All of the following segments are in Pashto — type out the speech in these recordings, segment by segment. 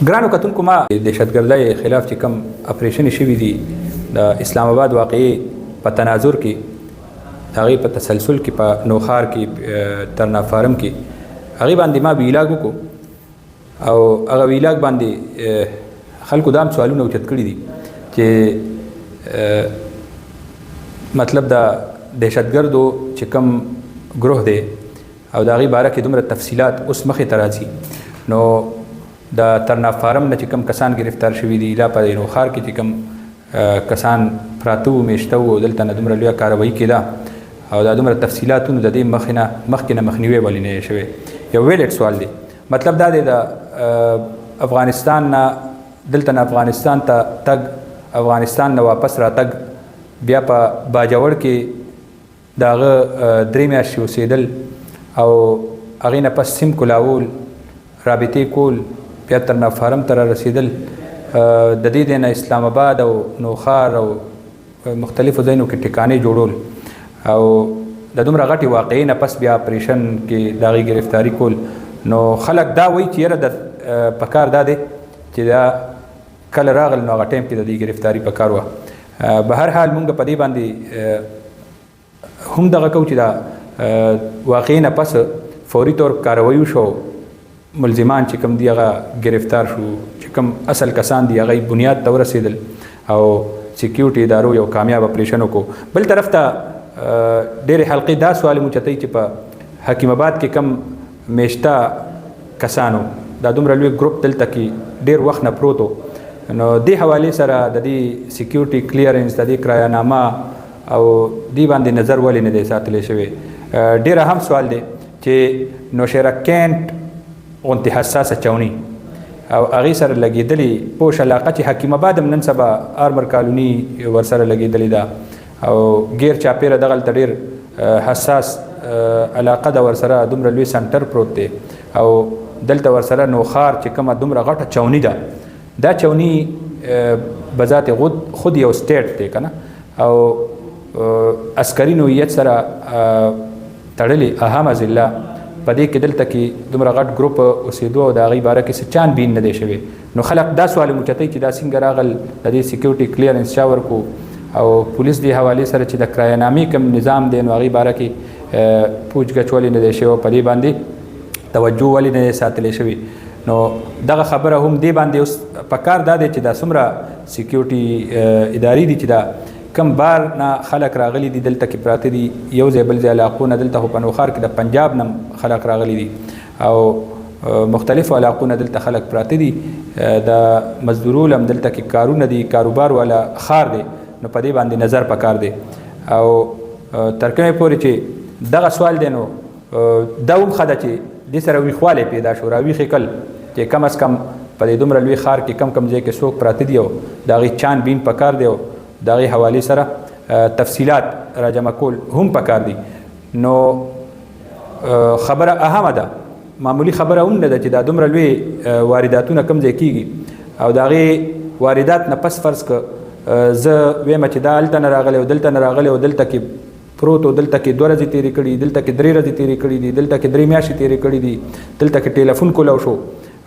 ګرانو کتونکو ما دهشتګردۍ خلاف چې کوم اپریشن شوي دي د اسلام آباد واقعي په تناظر کې هغې په تسلسل کې په نوخار کې ترنافارم کې هغې باندې ما ویلاګ وکړو او هغه ویلاګ باندې خلکو دا هم سوالونه اوچت کړي دي چې مطلب د دهشتګردو چې کوم ګروه دی او د هغې باره کې دومره تفصیلات اوس مخې ته راځي نو د ترنافارم نه چې کوم کسان گرفتار شوي دي لا په نوخار کې چې کوم کسان پراته وو میشته وو دلته نه دومره لویه کاروایي کېده او دا دومره تفصیلاتونو د دې مخکې نه مخنیوی ولې نه شوی یو ویلټ سوال دی مطلب دا دی د افغانستان نه دلته نه افغانستان ته تګ افغانستان نه واپس راتګ بیا په باجوړ کې د هغه درې میاشتې اوسېدل او هغې نه پس سیم کلاول رابطې کول بیا ترنافارم ته رارسېدل د دې دی نه اسلام آباد او نوخار او مختلفو ځایونو کې ټکانې جوړول او د دومره غټې واقعې نه پس بیا اپریشن کې د هغې ګرفتاري کول نو خلک دا وایي چې یاره د پکار دا دی چې دا کله راغل نو هغه ټایم کې د دې ګرفتاري پکار وه به هر حال مونږ په دې باندې هم دغه کوو چې دا واقعې نه پس فوري طور کاروایي وشو ملزمان چې کوم دی هغه گرفتار شو چې کوم اصل کسان دی هغه بنیاد ته ورسېدل او سیکیورټي ادارو یو کامیاب اپریشن وکړو بل طرف ته ډېرې حلقې دا سوال موچتوي چې په حکیم آباد کې کم میشته کسانو دا دومره لوی ګروپ دلته کې ډېر وخت نه پروت نو دې حوالې سره د دې سیکیورټي کلیرنس د دې کرایهنامه او دې باندې نظر ولې نه دی ساتلی شوی ډېر اهم سوال دی چې نوشیره کینټ غونتې حساسه چونی او هغې سره لګېدلې پوش علاقه چې حکیم آباد هم نن سبا آرمر کالوني ورسره لګېدلې ده او غیر چاپېره دغلته ډېر حساس علاقه ده ورسره دومره لوی سنټر پروت دی او دلته ورسره نوخار چې کومه دومره غټه چونی ده دا چونی بذات خود یو سټیټ دی که نه او عسکري نوعیت سره تړلې اهم ضلع په دې کې دلته کې دومره غټ ګروپ اوسېدو او د هغې باره کې څه چانبین نه دی شوی نو خلک دا سوال موچتوي چې دا څنګه راغل د دې سیکیورټي کلیرنس چا ورکړو او پولیس دې حوالې سره چې د کرایهنامې کوم نظام دی نو هغې باره کې پوچ گچ ولې نه دی شوی په دې باندې توجه ولې نه دی ساتلی شوي نو دغه خبره هم دې باندې اوس پکار دا دی چې دا څومره سیکیورټي ادارې دي چې دا کم بار نه خلک راغلي دي دلته کې پراته دي یو ځای بل ځای علاقو نه دلته خو په نوخار کې د پنجاب نه خلک راغلي دي او مختلفو علاقو نه دلته خلک پراته دي د مزدورول هم دلته کې کارونه دي کاروبار والا خار دی نو په دې باندې نظر پکار دی او تر کومې پورې چې دغه سوال دی نو دا هم ښه ده چې دې سره ویښوالی پیدا شو راویښې کل چې کم از کم په دې دومره لوی ښار کې کم ځای کې څوک پراته دي او د هغې چانبین پکار دی او د هغې حوالې سره تفصیلات راجمع کول هم پکار دي نو خبره اهمه ده معمولی خبره هم نه ده چې دا دومره لوی وارداتونه کم ځای کېږي او د هغې واردات نه پس فرض که زه ویم چې دا هلته نه راغلی او دلته نه راغلی او دلته کې پروت او دلته کې 2 ورځې تېرې کړي دلته کې 3 ورځې تېرې کړي دي دلته کې 3 میاشتې تېرې کړي دي دلته کې ټیلیفون کولاو شو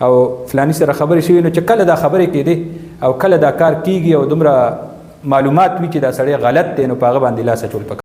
او فلاني سره خبرې شوي نو چې کله دا خبرې کېدې او کله دا کار کېږي او دومره معلومات وي چې دا سړی غلط دی نو په هغه باندې لاس اچول پکار